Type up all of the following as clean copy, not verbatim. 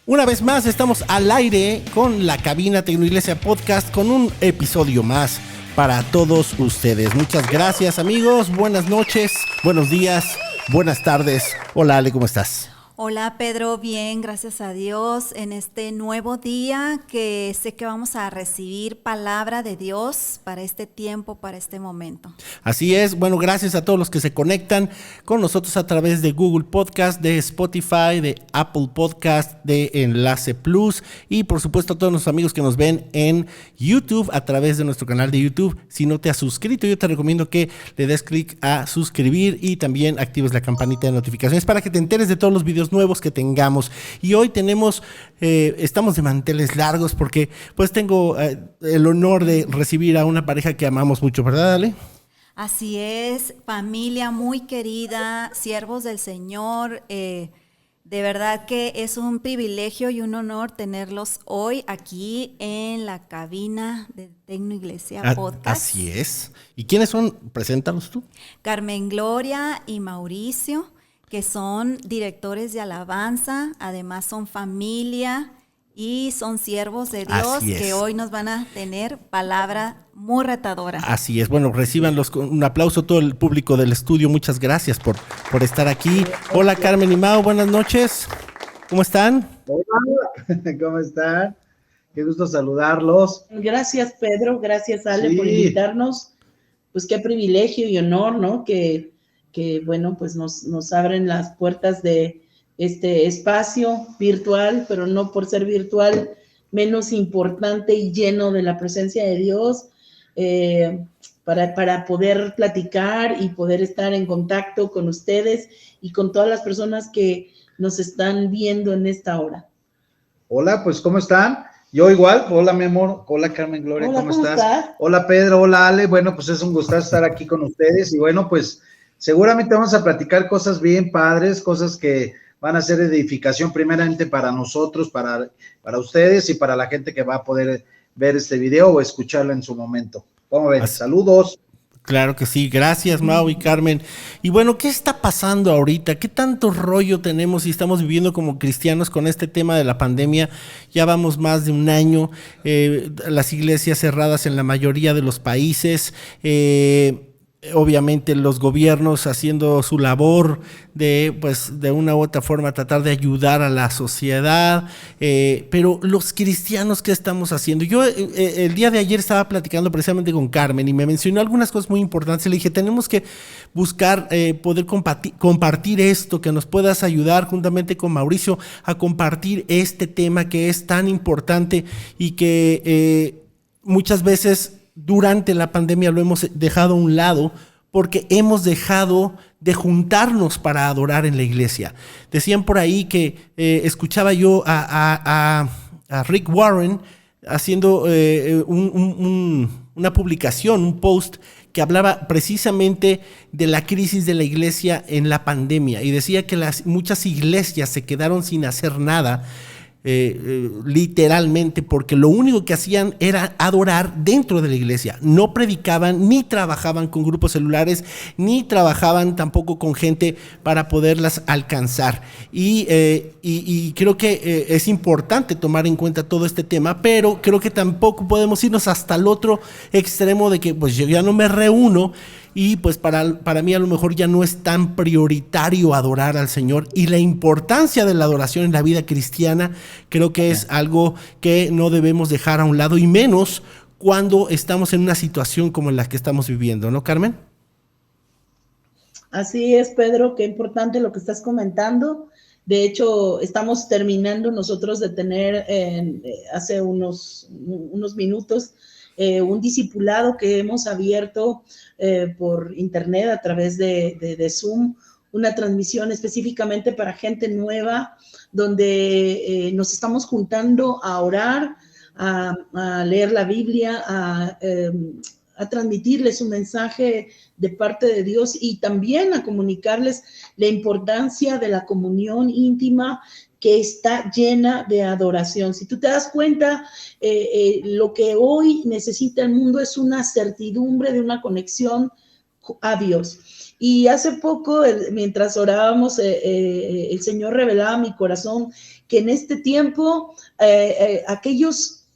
Una vez más estamos al aire con la cabina Tecnoiglesia Podcast con un episodio más para todos ustedes. Muchas gracias, amigos. Buenas noches, buenos días, buenas tardes. Hola, Ale, ¿cómo estás? Hola Pedro, bien, gracias a Dios en este nuevo día que sé que vamos a recibir palabra de Dios para este tiempo, para este momento. Así es, bueno, gracias a todos los que se conectan con nosotros a través de Google Podcast, de Spotify, de Apple Podcast, de Enlace Plus y por supuesto a todos los amigos que nos ven en YouTube a través de nuestro canal de YouTube. Si no te has suscrito, yo te recomiendo que le des clic a suscribir y también actives la campanita de notificaciones para que te enteres de todos los videos nuevos que tengamos. Y hoy estamos de manteles largos porque pues tengo el honor de recibir a una pareja que amamos mucho, ¿verdad, Ale? Así es, familia muy querida, siervos del Señor, de verdad que es un privilegio y un honor tenerlos hoy aquí en la cabina de Tecnoiglesia Podcast. Así es. ¿Y quiénes son? Preséntalos tú. Carmen Gloria y Mauricio, que son directores de alabanza, además son familia y son siervos de Dios que hoy nos van a tener palabra muy retadora. Así es, bueno, recíbanlos con un aplauso todo el público del estudio, muchas gracias por estar aquí. Hola Carmen y Mau, buenas noches, ¿cómo están? Hola, ¿cómo están? Qué gusto saludarlos. Gracias Pedro, gracias Ale por invitarnos, pues qué privilegio y honor, ¿no? Que bueno, pues nos abren las puertas de este espacio virtual, pero no por ser virtual menos importante y lleno de la presencia de Dios, para poder platicar y poder estar en contacto con ustedes y con todas las personas que nos están viendo en esta hora. Hola, pues ¿cómo están? Yo igual, hola mi amor, hola Carmen Gloria, hola, ¿cómo estás? Hola Pedro, hola Ale, bueno, pues es un gustazo estar aquí con ustedes y bueno, pues seguramente vamos a platicar cosas bien padres, cosas que van a ser de edificación primeramente para nosotros, para ustedes y para la gente que va a poder ver este video o escucharlo en su momento. ¿Cómo ven? Saludos. Claro que sí, gracias Mau y Carmen. Y bueno, ¿qué está pasando ahorita? ¿Qué tanto rollo tenemos y estamos viviendo como cristianos con este tema de la pandemia? Ya vamos más de un año, las iglesias cerradas en la mayoría de los países, obviamente los gobiernos haciendo su labor de, pues, de una u otra forma tratar de ayudar a la sociedad, pero los cristianos, ¿qué estamos haciendo? Yo el día de ayer estaba platicando precisamente con Carmen y me mencionó algunas cosas muy importantes. Le dije, tenemos que buscar poder compartir esto, que nos puedas ayudar juntamente con Mauricio a compartir este tema que es tan importante y que muchas veces durante la pandemia lo hemos dejado a un lado porque hemos dejado de juntarnos para adorar en la iglesia. Decían por ahí que escuchaba yo a Rick Warren haciendo una publicación, un post que hablaba precisamente de la crisis de la iglesia en la pandemia y decía que muchas iglesias se quedaron sin hacer nada, literalmente, porque lo único que hacían era adorar dentro de la iglesia. No predicaban, ni trabajaban con grupos celulares, ni trabajaban tampoco con gente para poderlas alcanzar. Y creo que es importante tomar en cuenta todo este tema, pero creo que tampoco podemos irnos hasta el otro extremo de que pues yo ya no me reúno y pues para mí a lo mejor ya no es tan prioritario adorar al Señor, y la importancia de la adoración en la vida cristiana creo que es algo que no debemos dejar a un lado, y menos cuando estamos en una situación como la que estamos viviendo, ¿no, Carmen? Así es, Pedro, qué importante lo que estás comentando. De hecho, estamos terminando nosotros de tener hace unos minutos un discipulado que hemos abierto por internet a través de Zoom, una transmisión específicamente para gente nueva, donde nos estamos juntando a orar, a leer la Biblia, a transmitirles un mensaje de parte de Dios y también a comunicarles la importancia de la comunión íntima que está llena de adoración. Si tú te das cuenta, lo que hoy necesita el mundo es una certidumbre de una conexión a Dios. Y hace poco, mientras orábamos, el Señor revelaba a mi corazón que en este tiempo aquellos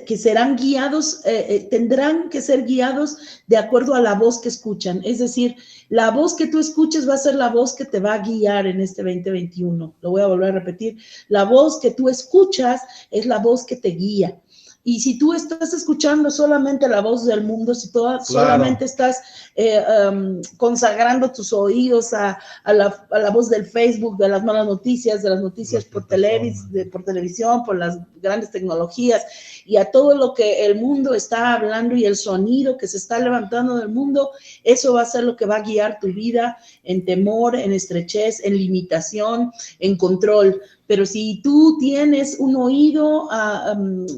que serán guiados, tendrán que ser guiados de acuerdo a la voz que escuchan. Es decir, la voz que tú escuches va a ser la voz que te va a guiar en este 2021. Lo voy a volver a repetir. La voz que tú escuchas es la voz que te guía. Y si tú estás escuchando solamente la voz del mundo, si solamente estás consagrando tus oídos a la voz del Facebook, de las malas noticias, de las noticias por televisión, por las grandes tecnologías y a todo lo que el mundo está hablando y el sonido que se está levantando del mundo, eso va a ser lo que va a guiar tu vida en temor, en estrechez, en limitación, en control. Pero si tú tienes un oído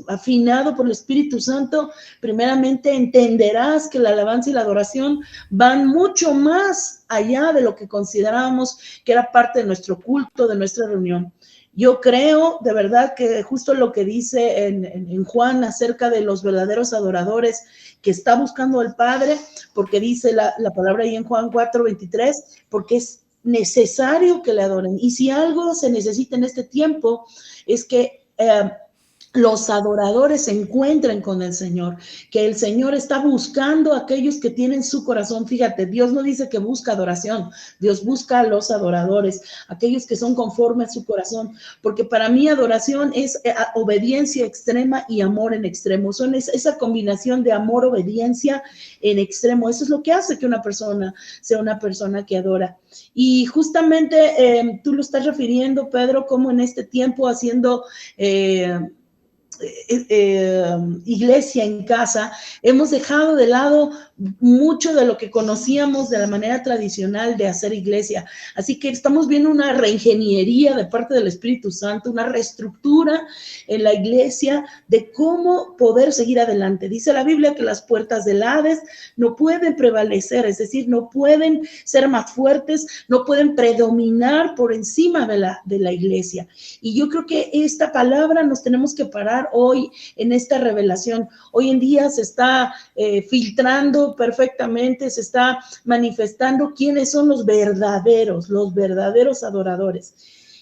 afinado por el Espíritu Santo, primeramente entenderás que la alabanza y la adoración van mucho más allá de lo que considerábamos que era parte de nuestro culto, de nuestra reunión. Yo creo de verdad que justo lo que dice en Juan acerca de los verdaderos adoradores que está buscando el Padre, porque dice la palabra ahí en Juan 4:23, porque es necesario que le adoren. Y si algo se necesita en este tiempo es que los adoradores se encuentren con el Señor, que el Señor está buscando a aquellos que tienen su corazón. Fíjate, Dios no dice que busca adoración, Dios busca a los adoradores, aquellos que son conforme a su corazón, porque para mí adoración es obediencia extrema y amor en extremo, son esa combinación de amor, obediencia en extremo, eso es lo que hace que una persona sea una persona que adora. Y justamente tú lo estás refiriendo, Pedro, como en este tiempo haciendo iglesia en casa, hemos dejado de lado mucho de lo que conocíamos de la manera tradicional de hacer iglesia. Así que estamos viendo una reingeniería de parte del Espíritu Santo, una reestructura en la iglesia de cómo poder seguir adelante. Dice la Biblia que las puertas del Hades no pueden prevalecer, es decir, no pueden ser más fuertes, no pueden predominar por encima de la iglesia. Y yo creo que esta palabra nos tenemos que parar hoy en esta revelación. Hoy en día se está filtrando perfectamente, se está manifestando quiénes son los verdaderos adoradores.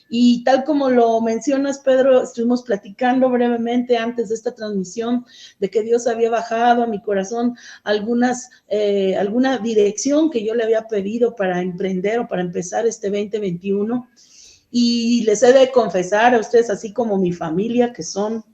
Y tal como lo mencionas, Pedro, estuvimos platicando brevemente antes de esta transmisión de que Dios había bajado a mi corazón alguna dirección que yo le había pedido para emprender o para empezar este 2021. Y les he de confesar a ustedes, así como mi familia, que son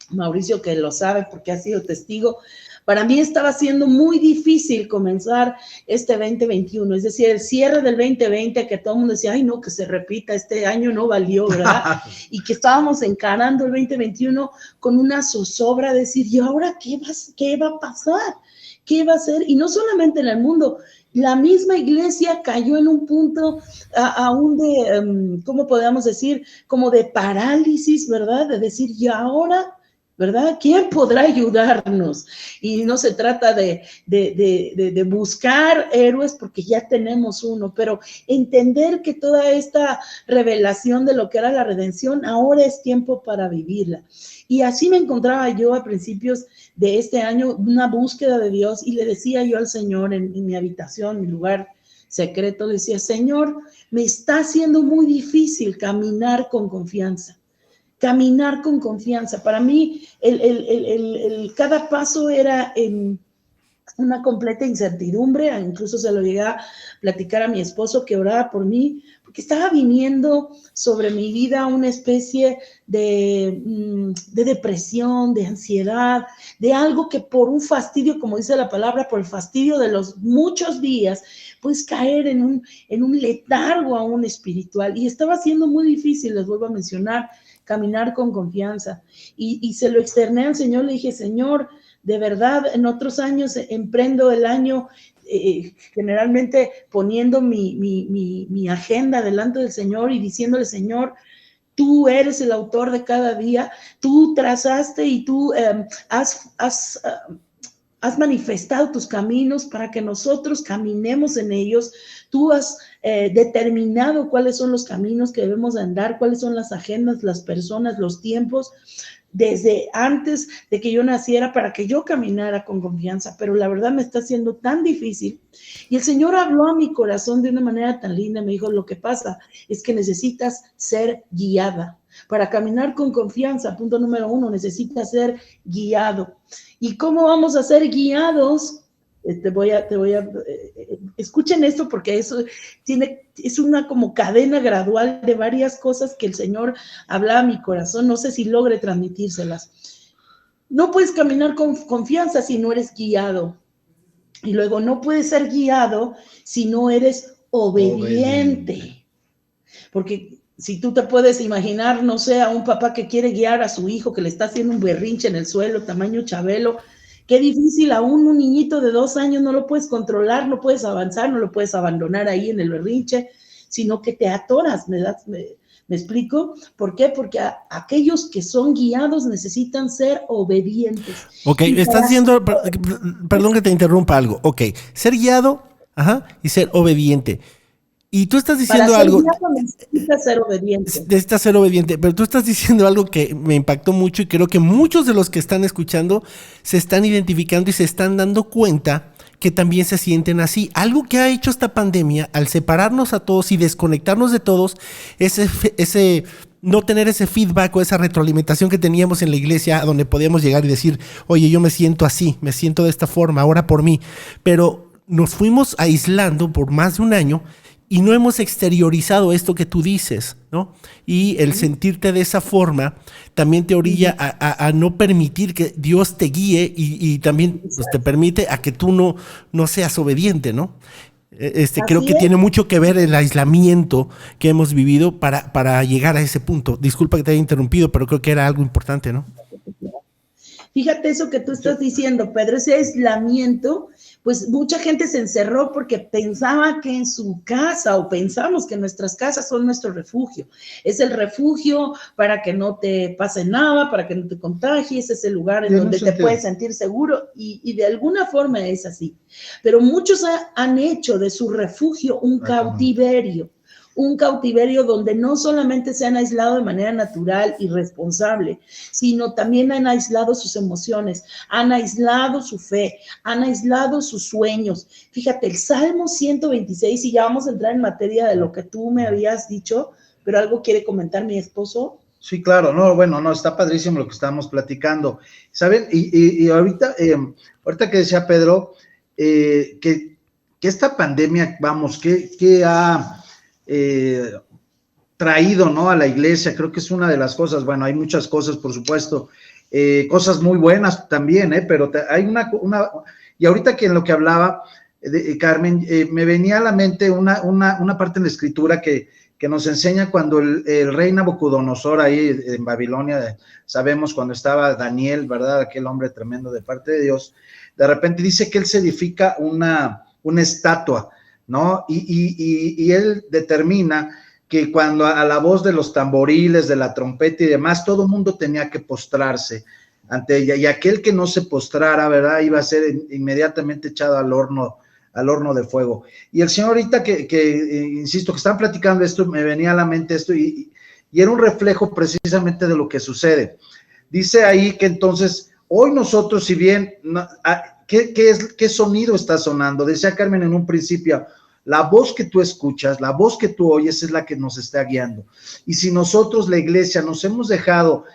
Mauricio, que lo sabe porque ha sido testigo, para mí estaba siendo muy difícil comenzar este 2021, es decir, el cierre del 2020, que todo el mundo decía, ay no, que se repita, este año no valió, ¿verdad? Y que estábamos encarando el 2021 con una zozobra, decir, ¿y ahora qué va a pasar? ¿Qué va a ser? Y no solamente en el mundo, la misma iglesia cayó en un punto aún de, ¿cómo podríamos decir? Como de parálisis, ¿verdad? De decir, ¿y ahora? ¿Verdad? ¿Quién podrá ayudarnos? Y no se trata de buscar héroes porque ya tenemos uno, pero entender que toda esta revelación de lo que era la redención, ahora es tiempo para vivirla. Y así me encontraba yo a principios de este año, una búsqueda de Dios, y le decía yo al Señor en mi habitación, mi lugar secreto, le decía, Señor, me está haciendo muy difícil caminar con confianza. Caminar con confianza. Para mí, cada paso era en una completa incertidumbre. Incluso se lo llegué a platicar a mi esposo que oraba por mí, porque estaba viniendo sobre mi vida una especie de depresión, de ansiedad, de algo que por un fastidio, como dice la palabra, por el fastidio de los muchos días, puedes caer en un letargo aún espiritual. Y estaba siendo muy difícil, les vuelvo a mencionar, caminar con confianza. Y se lo externé al Señor, le dije, Señor, de verdad, en otros años emprendo el año generalmente poniendo mi agenda delante del Señor y diciéndole, Señor, tú eres el autor de cada día, tú trazaste y tú has manifestado tus caminos para que nosotros caminemos en ellos. Tú has determinado cuáles son los caminos que debemos andar, cuáles son las agendas, las personas, los tiempos. desde antes de que yo naciera para que yo caminara con confianza, pero la verdad me está haciendo tan difícil. Y el Señor habló a mi corazón de una manera tan linda, me dijo, lo que pasa es que necesitas ser guiada. Para caminar con confianza, punto número 1, necesitas ser guiado. ¿Y cómo vamos a ser guiados? Escuchen esto porque eso es una como cadena gradual de varias cosas que el Señor hablaba a mi corazón, no sé si logre transmitírselas. No puedes caminar con confianza si no eres guiado, y luego no puedes ser guiado si no eres obediente. Porque si tú te puedes imaginar, no sé, a un papá que quiere guiar a su hijo que le está haciendo un berrinche en el suelo, tamaño Chabelo, qué difícil, aún un niñito de 2 años no lo puedes controlar, no puedes avanzar, no lo puedes abandonar ahí en el berrinche, sino que te atoras, ¿me explico? ¿Por qué? Porque aquellos que son guiados necesitan ser obedientes. Ok, estás diciendo, perdón que te interrumpa algo, ok, ser guiado, y ser obediente. Y tú estás diciendo algo. Necesitas ser obediente. Necesitas ser obediente, pero tú estás diciendo algo que me impactó mucho y creo que muchos de los que están escuchando se están identificando y se están dando cuenta que también se sienten así. Algo que ha hecho esta pandemia al separarnos a todos y desconectarnos de todos, ese no tener ese feedback o esa retroalimentación que teníamos en la iglesia donde podíamos llegar y decir, oye, yo me siento así, me siento de esta forma, ora por mí. Pero nos fuimos aislando por más de un año y no hemos exteriorizado esto que tú dices, ¿no? Y el sentirte de esa forma también te orilla a no permitir que Dios te guíe y también pues, te permite a que tú no seas obediente, ¿no? Creo que tiene mucho que ver el aislamiento que hemos vivido para llegar a ese punto. Disculpa que te haya interrumpido, pero creo que era algo importante, ¿no? Fíjate eso que tú estás diciendo, Pedro, ese aislamiento, pues mucha gente se encerró porque pensaba que en su casa, o pensamos que nuestras casas son nuestro refugio. Es el refugio para que no te pase nada, para que no te contagies, es el lugar en donde te puedes sentir seguro, y de alguna forma es así. Pero muchos han hecho de su refugio un cautiverio. Un cautiverio donde no solamente se han aislado de manera natural y responsable, sino también han aislado sus emociones, han aislado su fe, han aislado sus sueños. Fíjate, el Salmo 126, y ya vamos a entrar en materia de lo que tú me habías dicho, pero algo quiere comentar mi esposo. Sí, claro, no, está padrísimo lo que estamos platicando. ¿Saben? Y ahorita que decía Pedro, que esta pandemia, vamos, que ha traído, ¿no?, a la iglesia, creo que es una de las cosas, bueno, hay muchas cosas, por supuesto, cosas muy buenas también, pero hay una, y ahorita que en lo que hablaba Carmen, me venía a la mente una parte en la escritura que nos enseña cuando el rey Nabucodonosor ahí en Babilonia, sabemos cuando estaba Daniel, ¿verdad?, aquel hombre tremendo de parte de Dios, de repente dice que él se edifica una estatua, ¿no? Y él determina que cuando a la voz de los tamboriles, de la trompeta y demás, todo el mundo tenía que postrarse ante ella, y aquel que no se postrara, ¿verdad?, iba a ser inmediatamente echado al horno de fuego. Y el Señor ahorita insisto, que están platicando esto, me venía a la mente esto, y era un reflejo precisamente de lo que sucede. Dice ahí que entonces, hoy nosotros, si bien... ¿Qué sonido está sonando? Decía Carmen en un principio, la voz que tú escuchas, la voz que tú oyes es la que nos está guiando. Y si nosotros, la iglesia, nos hemos dejado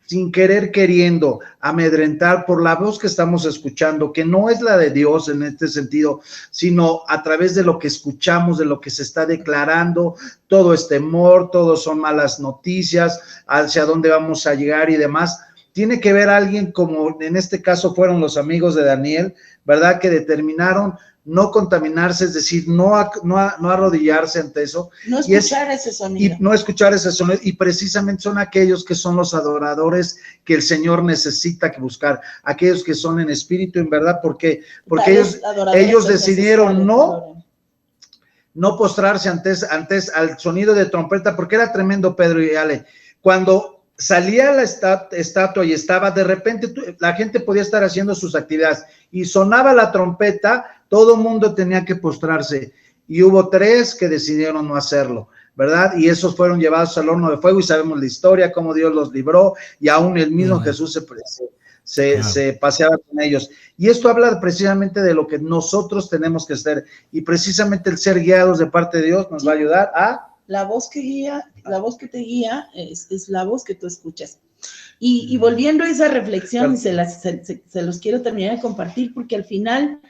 sin querer queriendo amedrentar por la voz que estamos escuchando, que no es la de Dios en este sentido, sino a través de lo que escuchamos, de lo que se está declarando, todo es temor, todo son malas noticias, hacia dónde vamos a llegar y demás. Tiene que ver alguien como en este caso fueron los amigos de Daniel, ¿verdad?, que determinaron no contaminarse, es decir, no arrodillarse ante eso. No escuchar ese sonido. Y no escuchar ese sonido, y precisamente son aquellos que son los adoradores que el Señor necesita que buscar, aquellos que son en espíritu, en verdad, porque ellos decidieron no postrarse antes al sonido de trompeta, porque era tremendo, Pedro y Ale, cuando salía la estatua y estaba, de repente la gente podía estar haciendo sus actividades y sonaba la trompeta, todo el mundo tenía que postrarse. y hubo 3 que decidieron no hacerlo, ¿verdad? Y esos fueron llevados al horno de fuego y sabemos la historia, cómo Dios los libró y aún el mismo Jesús se paseaba con ellos. Y esto habla precisamente de lo que nosotros tenemos que hacer y precisamente el ser guiados de parte de Dios nos va a ayudar a... La voz que guía, la voz que te guía es la voz que tú escuchas. Y volviendo a esa reflexión, claro. se los quiero terminar de compartir porque al final,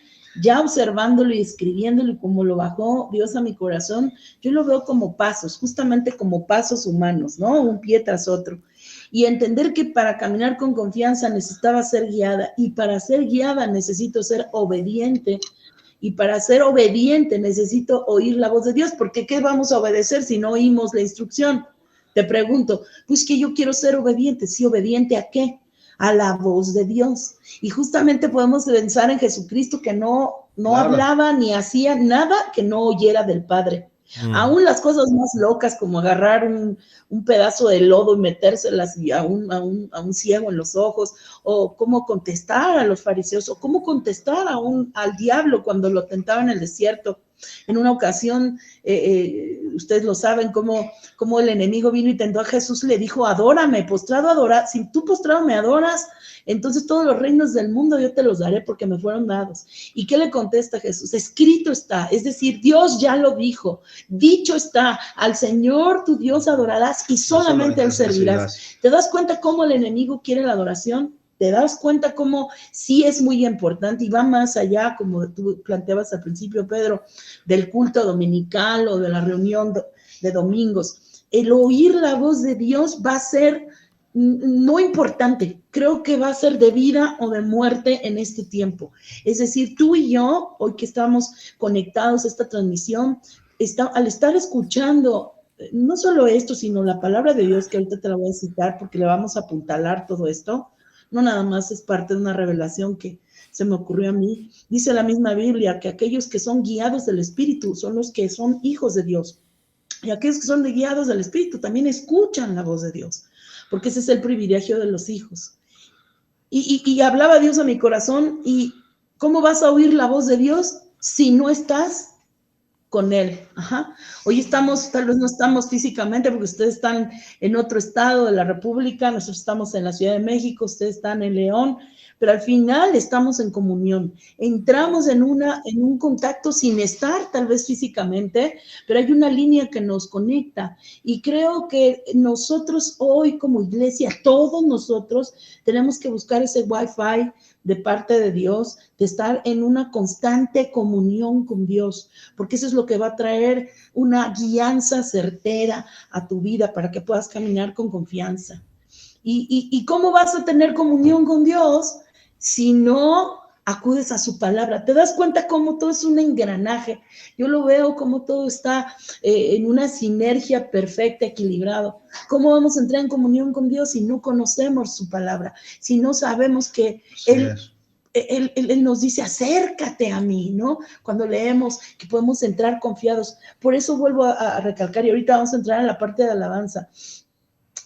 ya observándolo y escribiéndolo y como lo bajó Dios a mi corazón, yo lo veo como pasos, justamente como pasos humanos, ¿no? Un pie tras otro. Y entender que para caminar con confianza necesitaba ser guiada y para ser guiada necesito ser obediente. Y para ser obediente necesito oír la voz de Dios, porque ¿qué vamos a obedecer si no oímos la instrucción? Te pregunto, pues que yo quiero ser obediente. ¿Sí, obediente a qué? A la voz de Dios. Y justamente podemos pensar en Jesucristo que no hablaba ni hacía nada que no oyera del Padre. Aún las cosas más locas como agarrar un pedazo de lodo y metérselas a un ciego en los ojos, o cómo contestar a los fariseos, o cómo contestar al diablo cuando lo tentaba en el desierto. En una ocasión, ustedes lo saben, cómo el enemigo vino y tentó a Jesús, le dijo, adórame, postrado adorar, si tú postrado me adoras, entonces todos los reinos del mundo yo te los daré porque me fueron dados. ¿Y qué le contesta Jesús? Escrito está, es decir, Dios ya lo dijo, dicho está, al Señor tu Dios adorarás y solamente a Él servirás. ¿Te das cuenta cómo el enemigo quiere la adoración? ¿Te das cuenta cómo sí es muy importante y va más allá, como tú planteabas al principio, Pedro, del culto dominical o de la reunión de domingos? El oír la voz de Dios va a ser no importante, creo que va a ser de vida o de muerte en este tiempo. Es decir, tú y yo, hoy que estamos conectados a esta transmisión, al estar escuchando no solo esto, sino la palabra de Dios, que ahorita te la voy a citar porque le vamos a apuntalar todo esto, no nada más es parte de una revelación que se me ocurrió a mí. Dice la misma Biblia que aquellos que son guiados del Espíritu son los que son hijos de Dios. Y aquellos que son guiados del Espíritu también escuchan la voz de Dios, porque ese es el privilegio de los hijos. Y hablaba Dios a mi corazón, y ¿cómo vas a oír la voz de Dios si no estás con Él? Hoy tal vez no estamos físicamente porque ustedes están en otro estado de la República, nosotros estamos en la Ciudad de México, ustedes están en León, pero al final estamos en comunión, entramos en un contacto sin estar tal vez físicamente, pero hay una línea que nos conecta, y creo que nosotros hoy como iglesia, todos nosotros tenemos que buscar ese Wi-Fi de parte de Dios, de estar en una constante comunión con Dios, porque eso es lo que va a traer una guianza certera a tu vida para que puedas caminar con confianza. ¿Y cómo vas a tener comunión con Dios si no acudes a su palabra? ¿Te das cuenta cómo todo es un engranaje? Yo lo veo como todo está en una sinergia perfecta, equilibrado. ¿Cómo vamos a entrar en comunión con Dios si no conocemos su palabra? Si no sabemos que Él nos dice, acércate a mí, ¿no? Cuando leemos que podemos entrar confiados. Por eso vuelvo a recalcar, y ahorita vamos a entrar en la parte de alabanza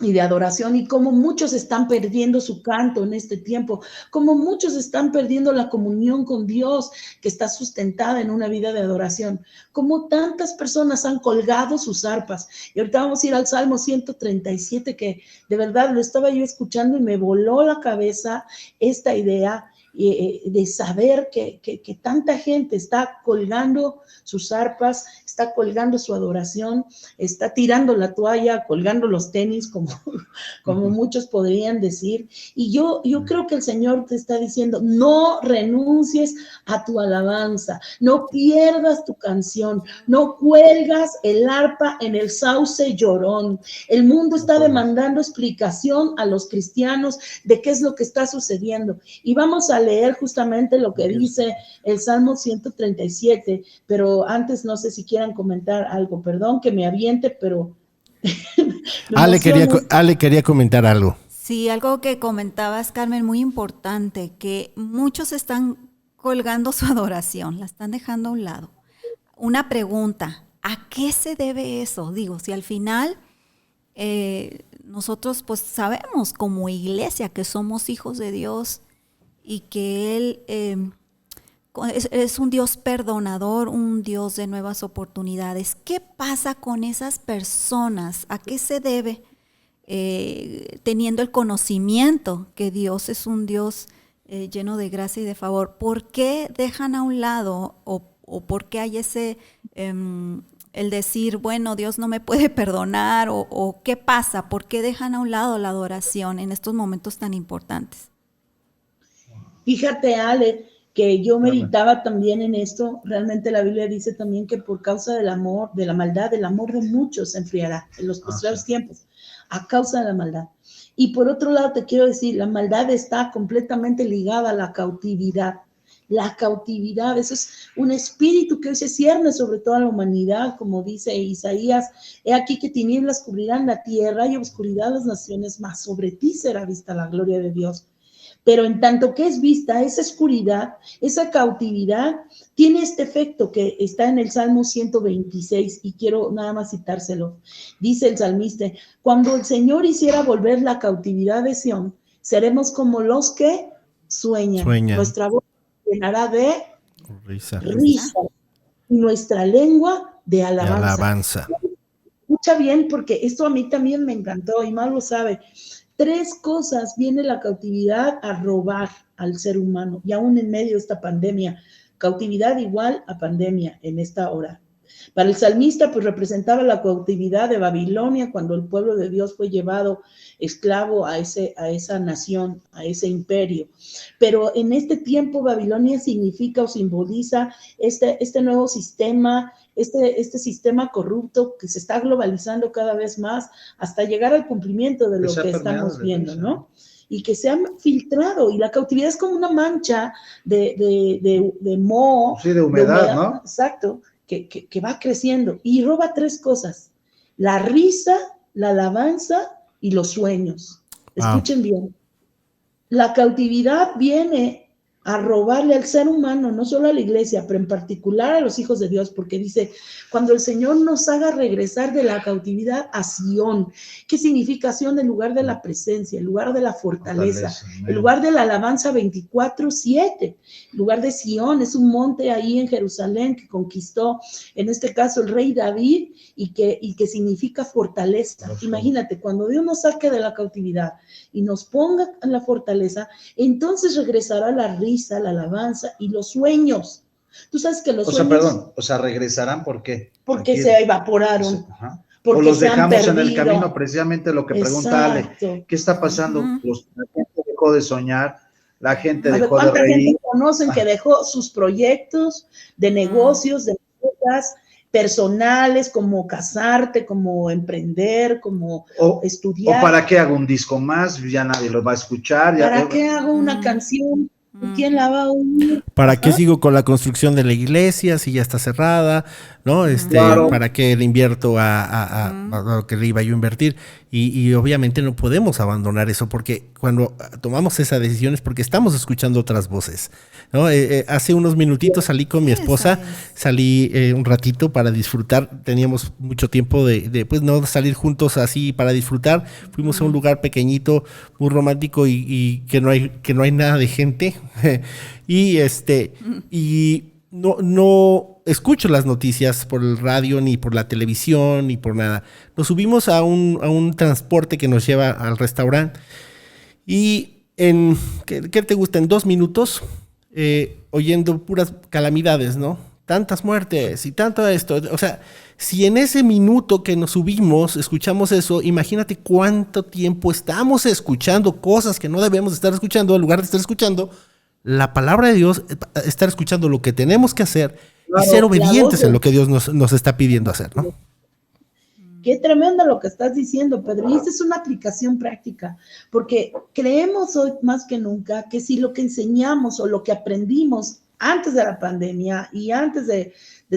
y de adoración, y cómo muchos están perdiendo su canto en este tiempo, cómo muchos están perdiendo la comunión con Dios que está sustentada en una vida de adoración, cómo tantas personas han colgado sus arpas. Y ahorita vamos a ir al Salmo 137, que de verdad lo estaba yo escuchando y me voló la cabeza esta idea de saber que tanta gente está colgando sus arpas, está colgando su adoración, está tirando la toalla, colgando los tenis, como muchos podrían decir. Y yo creo que el Señor te está diciendo, no renuncies a tu alabanza, no pierdas tu canción, no cuelgas el arpa en el sauce llorón. El mundo está demandando explicación a los cristianos de qué es lo que está sucediendo. Y vamos a leer justamente lo que dice el Salmo 137, pero antes no sé si quieran comentar algo, perdón que me aviente, pero... Ale quería comentar algo. Sí, algo que comentabas, Carmen, muy importante, que muchos están colgando su adoración, la están dejando a un lado. Una pregunta, ¿a qué se debe eso? Digo, si al final nosotros pues sabemos como iglesia que somos hijos de Dios y que Él es un Dios perdonador, un Dios de nuevas oportunidades. ¿Qué pasa con esas personas? ¿A qué se debe? Teniendo el conocimiento que Dios es un Dios lleno de gracia y de favor, ¿por qué dejan a un lado o por qué hay ese, el decir, bueno, Dios no me puede perdonar o qué pasa? ¿Por qué dejan a un lado la adoración en estos momentos tan importantes? Fíjate, Ale, que yo meditaba también en esto. Realmente la Biblia dice también que por causa del amor, de la maldad, el amor de muchos se enfriará en los postreros tiempos, a causa de la maldad. Y por otro lado te quiero decir, la maldad está completamente ligada a la cautividad. La cautividad, eso es un espíritu que hoy se cierne sobre toda la humanidad, como dice Isaías, he aquí que tinieblas cubrirán la tierra y oscuridad las naciones, mas sobre ti será vista la gloria de Dios. Pero en tanto que es vista esa oscuridad, esa cautividad, tiene este efecto que está en el Salmo 126 y quiero nada más citárselo. Dice el salmista, cuando el Señor hiciera volver la cautividad de Sión, seremos como los que sueñan. Nuestra voz llenará de risa y nuestra lengua de alabanza. Escucha bien porque esto a mí también me encantó y más lo sabe. 3 cosas viene la cautividad a robar al ser humano y aún en medio de esta pandemia. Cautividad igual a pandemia en esta hora. Para el salmista, pues representaba la cautividad de Babilonia cuando el pueblo de Dios fue llevado esclavo a esa nación, a ese imperio. Pero en este tiempo Babilonia significa o simboliza este nuevo sistema, este sistema corrupto que se está globalizando cada vez más hasta llegar al cumplimiento de lo que estamos viendo, ¿no? Y que se han filtrado, y la cautividad es como una mancha de moho. Sí, de humedad, ¿no? Exacto, que va creciendo y roba 3 cosas: la risa, la alabanza y los sueños. Escuchen bien. La cautividad viene a robarle al ser humano, no solo a la iglesia, pero en particular a los hijos de Dios, porque dice, cuando el Señor nos haga regresar de la cautividad a Sión. ¿Qué significa Sión? El lugar de la presencia, el lugar de la fortaleza, el lugar de la alabanza 24/7, el lugar de Sión, es un monte ahí en Jerusalén que conquistó, en este caso, el rey David, y que significa fortaleza. Imagínate, cuando Dios nos saque de la cautividad y nos ponga en la fortaleza, entonces regresará la risa, la alabanza y los sueños. Tú sabes que los sueños... regresarán, ¿por qué? Porque se evaporaron. O los dejamos en el camino, precisamente lo que pregunta Ale. ¿Qué está pasando? La gente dejó de soñar, la gente dejó de reír. ¿Cuánta gente conocen que dejó sus proyectos de negocios, de cosas personales, como casarte, como emprender, como estudiar? ¿O para qué hago un disco más? Ya nadie lo va a escuchar. ¿Para qué hago una canción? ¿Quién la va a oír? ¿Para qué sigo con la construcción de la iglesia si ya está cerrada? ¿No? Claro. ¿Para qué le invierto a lo que le iba yo a invertir? Y obviamente no podemos abandonar eso, porque cuando tomamos esa decisión es porque estamos escuchando otras voces, ¿no? Hace unos minutitos salí con mi esposa, salí un ratito para disfrutar. Teníamos mucho tiempo de pues no salir juntos así para disfrutar. Fuimos a un lugar pequeñito, muy romántico y que no hay nada de gente. y no escucho las noticias por el radio, ni por la televisión, ni por nada. Nos subimos a un transporte que nos lleva al restaurante y ¿qué te gusta? En 2 minutos, oyendo puras calamidades, ¿no? Tantas muertes y tanto esto. O sea, si en ese minuto que nos subimos escuchamos eso, imagínate cuánto tiempo estamos escuchando cosas que no debemos estar escuchando, en lugar de estar escuchando la palabra de Dios, estar escuchando lo que tenemos que hacer y ser obedientes en lo que Dios nos está pidiendo hacer, ¿no? Qué tremendo lo que estás diciendo, Pedro. Y esta es una aplicación práctica, porque creemos hoy más que nunca que si lo que enseñamos o lo que aprendimos antes de la pandemia y antes de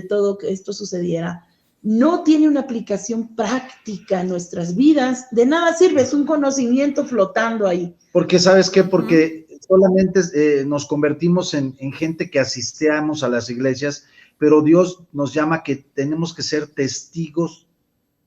todo que esto sucediera, no tiene una aplicación práctica en nuestras vidas, de nada sirve, es un conocimiento flotando ahí. Porque, ¿sabes qué? Porque solamente nos convertimos en gente que asistíamos a las iglesias, pero Dios nos llama que tenemos que ser testigos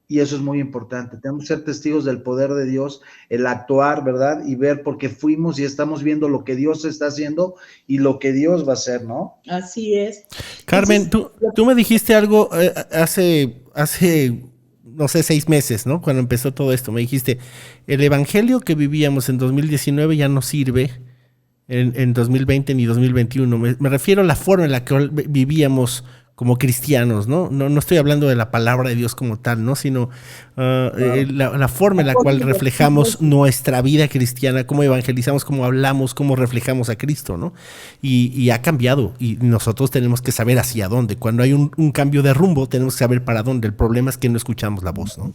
Y eso es muy importante. Tenemos que ser testigos del poder de Dios, el actuar, ¿verdad? Y ver porque fuimos y estamos viendo lo que Dios está haciendo y lo que Dios va a hacer, ¿no? Así es. Carmen, Entonces, tú me dijiste algo hace, no sé, 6 meses, ¿no? Cuando empezó todo esto, me dijiste, el evangelio que vivíamos en 2019 ya no sirve en 2020 ni 2021. Me refiero a la forma en la que vivíamos como cristianos, ¿no? No estoy hablando de la palabra de Dios como tal, ¿no? Sino la forma en la cual reflejamos nuestra vida cristiana, cómo evangelizamos, cómo hablamos, cómo reflejamos a Cristo, ¿no? Y ha cambiado, y nosotros tenemos que saber hacia dónde. Cuando hay un cambio de rumbo, tenemos que saber para dónde. El problema es que no escuchamos la voz, ¿no?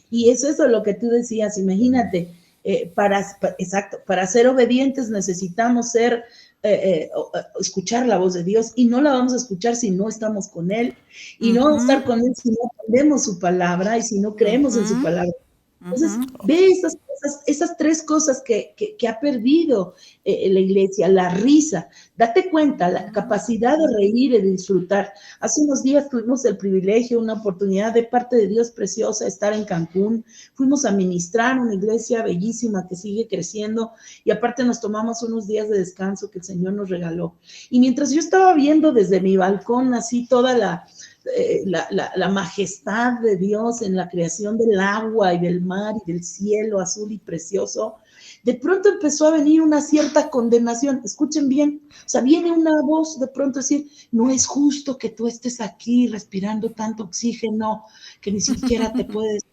Y eso es lo que tú decías, imagínate, para ser obedientes necesitamos escuchar la voz de Dios, y no la vamos a escuchar si no estamos con Él, y no vamos a estar con Él si no entendemos su palabra y si no creemos en su palabra. Entonces, ve esas 3 cosas que ha perdido la iglesia: la risa, date cuenta, la capacidad de reír y de disfrutar. Hace unos días tuvimos el privilegio, una oportunidad de parte de Dios preciosa, estar en Cancún. Fuimos a ministrar una iglesia bellísima que sigue creciendo, y aparte nos tomamos unos días de descanso que el Señor nos regaló. Y mientras yo estaba viendo desde mi balcón así toda la majestad de Dios en la creación del agua y del mar y del cielo azul y precioso, de pronto empezó a venir una cierta condenación. Escuchen bien, o sea, viene una voz de pronto a decir: no es justo que tú estés aquí respirando tanto oxígeno que ni siquiera te puedes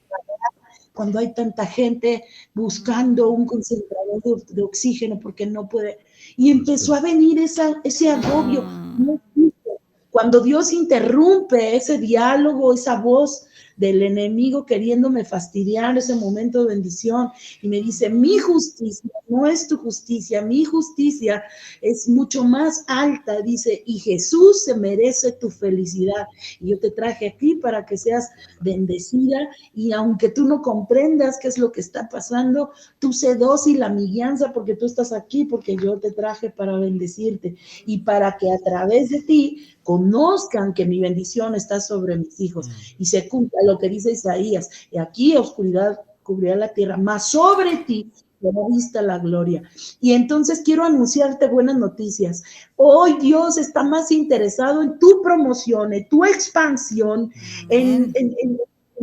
cuando hay tanta gente buscando un concentrador de oxígeno porque no puede. Y empezó a venir ese agobio. No es justo. Cuando Dios interrumpe ese diálogo, esa voz del enemigo queriéndome fastidiar ese momento de bendición, y me dice: mi justicia no es tu justicia, mi justicia es mucho más alta, dice, y Jesús se merece tu felicidad, y yo te traje aquí para que seas bendecida, y aunque tú no comprendas qué es lo que está pasando, tú sé dócil a mi guianza, porque tú estás aquí, porque yo te traje para bendecirte, y para que a través de ti conozcan que mi bendición está sobre mis hijos, y se cumpla lo que dice Isaías: y aquí oscuridad cubrirá la tierra, mas sobre ti será vista la gloria. Y entonces quiero anunciarte buenas noticias. Hoy Dios está más interesado en tu promoción, en tu expansión, en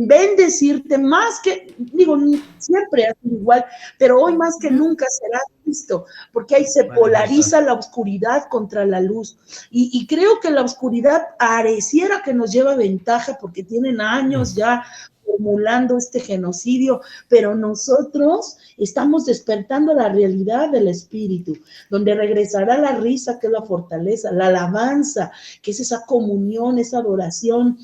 bendecirte más que, digo, siempre ha sido igual, pero hoy más que nunca será visto, porque ahí se polariza la oscuridad contra la luz, y creo que la oscuridad pareciera que nos lleva ventaja porque tienen años ya formulando este genocidio, pero nosotros estamos despertando la realidad del espíritu, donde regresará la risa, que es la fortaleza, la alabanza, que es esa comunión, esa adoración.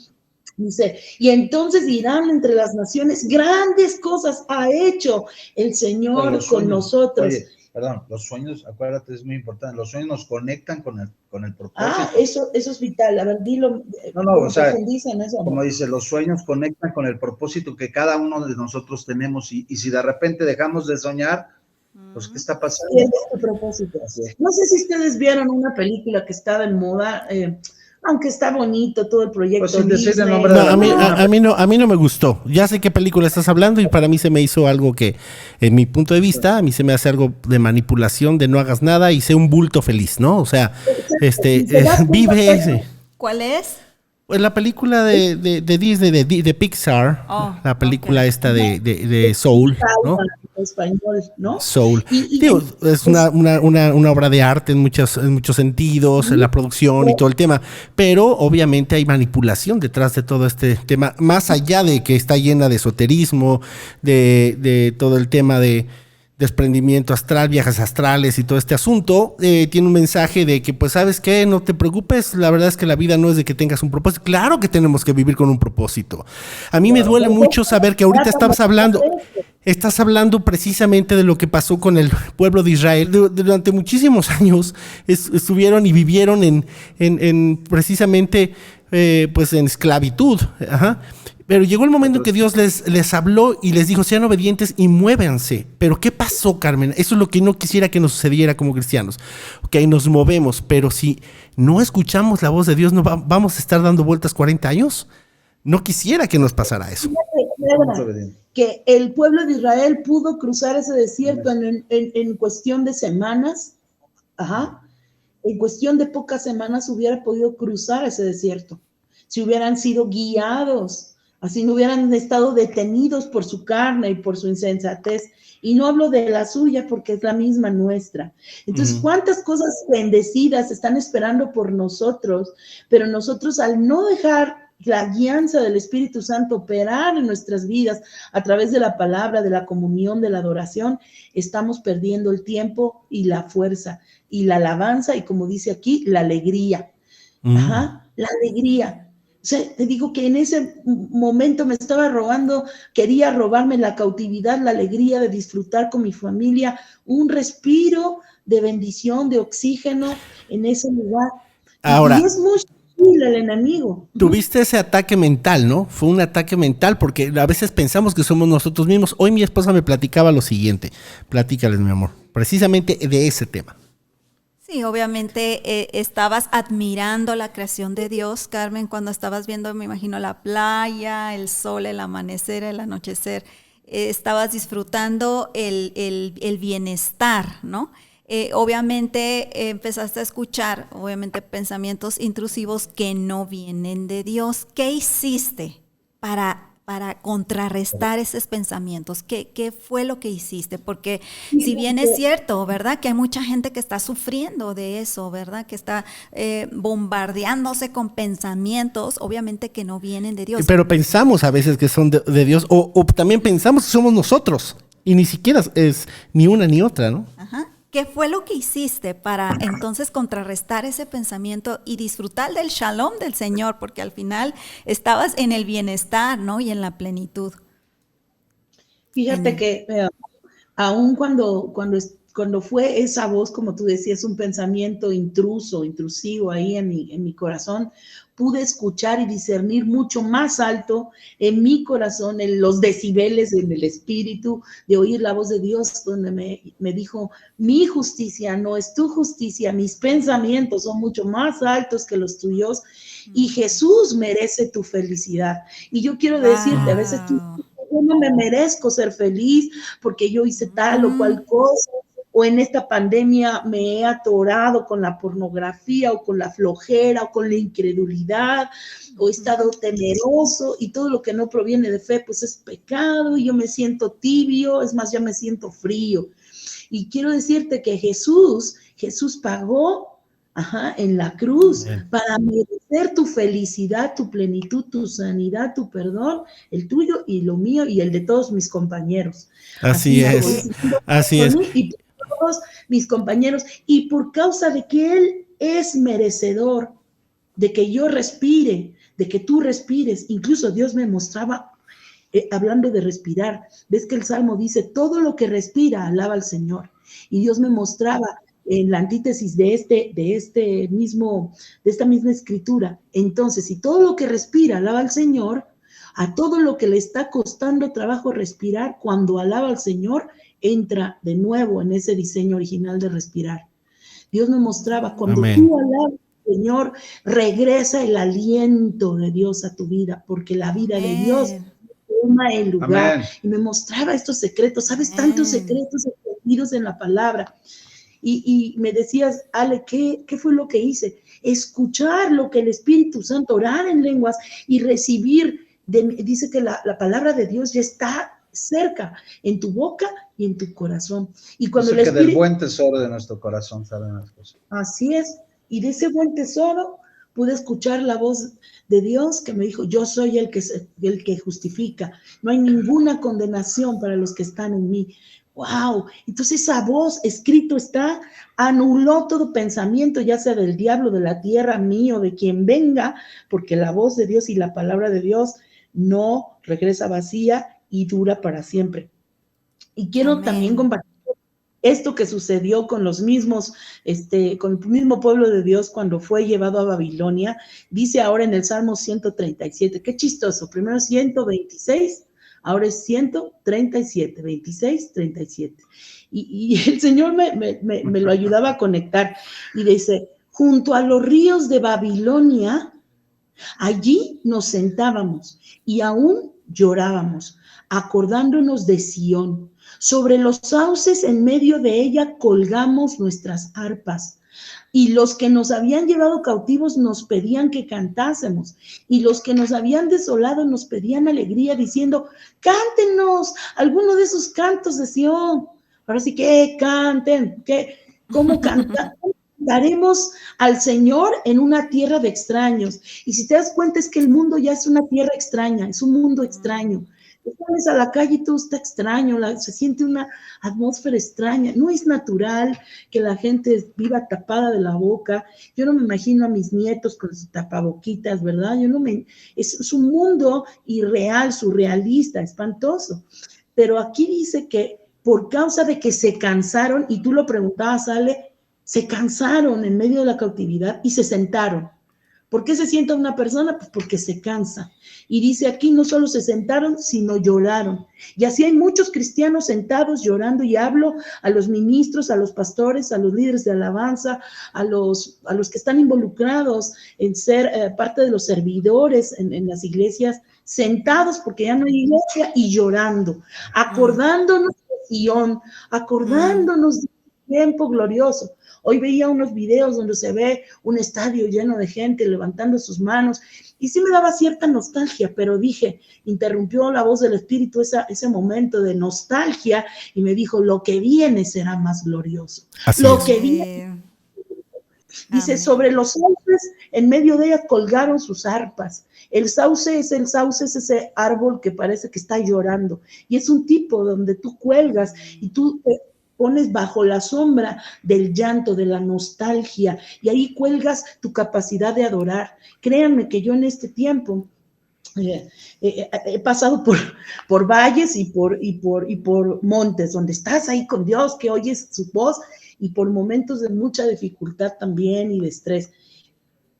Dice: y entonces dirán entre las naciones: grandes cosas ha hecho el Señor con nosotros. Oye, perdón, los sueños, acuérdate, es muy importante, los sueños nos conectan con el propósito. Eso es vital. A ver, dilo. O sea, en eso, como dice, los sueños conectan con el propósito que cada uno de nosotros tenemos, y si de repente dejamos de soñar, pues, ¿qué está pasando? ¿Qué es este propósito? No sé si ustedes vieron una película que estaba en moda, aunque está bonito todo el proyecto. Pues el nombre a mí no me gustó. Ya sé qué película estás hablando, y para mí se me hizo algo que, en mi punto de vista, a mí se me hace algo de manipulación, de no hagas nada y sé un bulto feliz, ¿no? O sea, vive ese. ¿Cuál es? Pues la película de Disney, de Pixar, la película esta de Soul, ¿no? Español, ¿no? Soul. Digo, es una obra de arte en muchos sentidos, en la producción y todo el tema, pero obviamente hay manipulación detrás de todo este tema, más allá de que está llena de esoterismo, de todo el tema de desprendimiento astral, viajes astrales y todo este asunto. Tiene un mensaje de que, pues, ¿sabes qué? No te preocupes, la verdad es que la vida no es de que tengas un propósito. Claro que tenemos que vivir con un propósito. A mí me duele mucho saber que ahorita estás hablando precisamente de lo que pasó con el pueblo de Israel. Durante muchísimos años estuvieron y vivieron en precisamente pues en esclavitud. Ajá. Pero llegó el momento en que Dios les habló y les dijo: sean obedientes y muévanse. Pero ¿qué pasó, Carmen? Eso es lo que no quisiera que nos sucediera como cristianos. Ok, nos movemos, pero si no escuchamos la voz de Dios, ¿no vamos a estar dando vueltas 40 años? No quisiera que nos pasara eso. Pedra, que el pueblo de Israel pudo cruzar ese desierto en cuestión de semanas. Ajá. En cuestión de pocas semanas hubiera podido cruzar ese desierto, si hubieran sido guiados, así no hubieran estado detenidos por su carne y por su insensatez. Y no hablo de la suya porque es la misma nuestra. Entonces, ¿cuántas cosas bendecidas están esperando por nosotros? Pero nosotros, al no dejar la guianza del Espíritu Santo operar en nuestras vidas a través de la palabra, de la comunión, de la adoración, estamos perdiendo el tiempo y la fuerza y la alabanza y, como dice aquí, la alegría. Ajá, la alegría. O sea, te digo que en ese momento me estaba quería robarme la cautividad, la alegría de disfrutar con mi familia, un respiro de bendición, de oxígeno en ese lugar. Ahora, y es muy sutil el enemigo. Tuviste ese ataque mental, ¿no? Fue un ataque mental porque a veces pensamos que somos nosotros mismos. Hoy mi esposa me platicaba lo siguiente. Platícales, mi amor, precisamente de ese tema. Sí, obviamente estabas admirando la creación de Dios, Carmen, cuando estabas viendo, me imagino, la playa, el sol, el amanecer, el anochecer. Estabas disfrutando el bienestar, ¿no? Obviamente empezaste a escuchar, obviamente, pensamientos intrusivos que no vienen de Dios. ¿Qué hiciste para contrarrestar esos pensamientos? ¿Qué fue lo que hiciste? Porque si bien es cierto, ¿verdad? Que hay mucha gente que está sufriendo de eso, ¿verdad? Que está bombardeándose con pensamientos, obviamente que no vienen de Dios. Pero pensamos a veces que son de Dios, o también pensamos que somos nosotros, y ni siquiera es ni una ni otra, ¿no? Ajá. ¿Qué fue lo que hiciste para entonces contrarrestar ese pensamiento y disfrutar del shalom del Señor? Porque al final estabas en el bienestar, ¿no? Y en la plenitud. Fíjate que aun cuando fue esa voz, como tú decías, un pensamiento intrusivo ahí en mi corazón, pude escuchar y discernir mucho más alto en mi corazón, en los decibeles, en el espíritu, de oír la voz de Dios, donde me dijo, mi justicia no es tu justicia, mis pensamientos son mucho más altos que los tuyos, y Jesús merece tu felicidad. Y yo quiero decirte, a veces yo no me merezco ser feliz porque yo hice tal o cual cosa, o en esta pandemia me he atorado con la pornografía o con la flojera o con la incredulidad, o he estado temeroso, y todo lo que no proviene de fe pues es pecado, y yo me siento tibio, es más, ya me siento frío. Y quiero decirte que Jesús pagó en la cruz para merecer tu felicidad, tu plenitud, tu sanidad, tu perdón, el tuyo y lo mío y el de todos mis compañeros. Así es. Y todos mis compañeros, y por causa de que Él es merecedor de que yo respire, de que tú respires. Incluso Dios me mostraba, hablando de respirar, ves que el Salmo dice, todo lo que respira alaba al Señor, y Dios me mostraba en la antítesis de esta misma escritura. Entonces, si todo lo que respira alaba al Señor, a todo lo que le está costando trabajo respirar, cuando alaba al Señor, entra de nuevo en ese diseño original de respirar. Dios me mostraba, cuando tú alabas al Señor, regresa el aliento de Dios a tu vida, porque la vida de Dios toma el lugar. Y me mostraba estos secretos, ¿sabes? Tantos secretos escondidos en la palabra. Y me decías, Ale, ¿qué fue lo que hice? Escuchar lo que el Espíritu Santo, orar en lenguas y recibir. Dice que la palabra de Dios ya está cerca, en tu boca y en tu corazón. Y cuando el Espíritu, del buen tesoro de nuestro corazón salen las cosas. Así es. Y de ese buen tesoro pude escuchar la voz de Dios que me dijo, yo soy el que justifica. No hay ninguna condenación para los que están en mí. ¡Wow! Entonces esa voz, escrito está, anuló todo pensamiento, ya sea del diablo, de la tierra, mío, de quien venga, porque la voz de Dios y la palabra de Dios no regresa vacía y dura para siempre. Y quiero también compartir esto que sucedió con los mismos, con el mismo pueblo de Dios cuando fue llevado a Babilonia. Dice ahora en el Salmo 137, qué chistoso, primero 126, ahora es 137, 26, 37. Y el Señor me lo ayudaba a conectar. Y dice, junto a los ríos de Babilonia, allí nos sentábamos, y aún llorábamos, acordándonos de Sión. Sobre los sauces en medio de ella colgamos nuestras arpas. Y los que nos habían llevado cautivos nos pedían que cantásemos. Y los que nos habían desolado nos pedían alegría, diciendo, cántenos alguno de esos cantos de Sión. Ahora sí que canten, ¿cómo cantar? Daremos al Señor en una tierra de extraños. Y si te das cuenta es que el mundo ya es una tierra extraña, es un mundo extraño. Te sales a la calle y todo está extraño, se siente una atmósfera extraña. No es natural que la gente viva tapada de la boca. Yo no me imagino a mis nietos con sus tapaboquitas, ¿verdad? Es un mundo irreal, surrealista, espantoso. Pero aquí dice que por causa de que se cansaron, y tú lo preguntabas, Ale, se cansaron en medio de la cautividad y se sentaron. ¿Por qué se sienta una persona? Pues porque se cansa. Y dice aquí, no solo se sentaron, sino lloraron. Y así hay muchos cristianos sentados llorando, y hablo a los ministros, a los pastores, a los líderes de alabanza, a los que están involucrados en ser parte de los servidores en las iglesias, sentados porque ya no hay iglesia y llorando, acordándonos de Sion, acordándonos de un tiempo glorioso. Hoy veía unos videos donde se ve un estadio lleno de gente levantando sus manos y sí me daba cierta nostalgia, pero dije, interrumpió la voz del Espíritu ese momento de nostalgia y me dijo, lo que viene será más glorioso. Así lo es. que viene. Dice, sobre los sauces, en medio de ella colgaron sus arpas. El sauce es ese árbol que parece que está llorando. Y es un tipo donde tú cuelgas y tú te pones bajo la sombra del llanto, de la nostalgia, y ahí cuelgas tu capacidad de adorar. Créanme que yo en este tiempo he pasado por valles y por montes, donde estás ahí con Dios, que oyes su voz, y por momentos de mucha dificultad también y de estrés.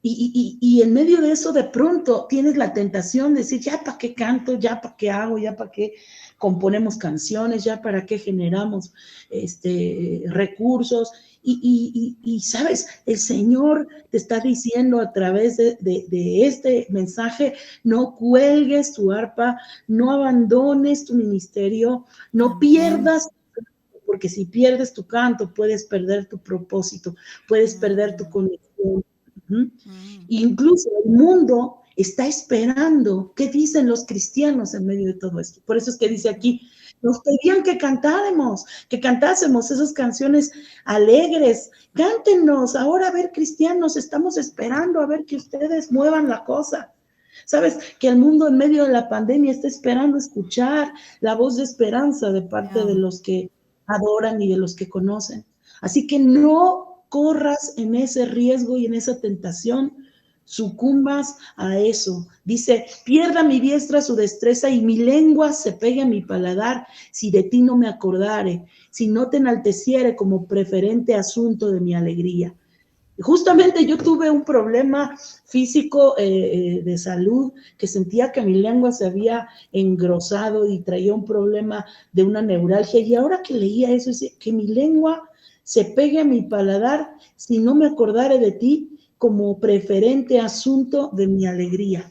Y en medio de eso, de pronto, tienes la tentación de decir, ya para qué canto, ya para qué hago, ya para qué componemos canciones, ya para qué generamos recursos. Y sabes, el Señor te está diciendo a través de este mensaje, no cuelgues tu arpa, no abandones tu ministerio, no pierdas, porque si pierdes tu canto, puedes perder tu propósito, puedes perder tu conexión. Incluso el mundo está esperando qué dicen los cristianos en medio de todo esto. Por eso es que dice aquí, nos pedían que cantásemos esas canciones alegres. Cántenos, ahora a ver, cristianos, estamos esperando a ver que ustedes muevan la cosa. Sabes que el mundo en medio de la pandemia está esperando escuchar la voz de esperanza de parte de los que adoran y de los que conocen. Así que no corras en ese riesgo y en esa tentación, sucumbas a eso. Dice, pierda mi diestra su destreza y mi lengua se pegue a mi paladar, si de ti no me acordare, si no te enalteciere como preferente asunto de mi alegría. Justamente yo tuve un problema físico de salud, que sentía que mi lengua se había engrosado y traía un problema de una neuralgia, y ahora que leía eso, dice que mi lengua se pegue a mi paladar si no me acordare de ti como preferente asunto de mi alegría.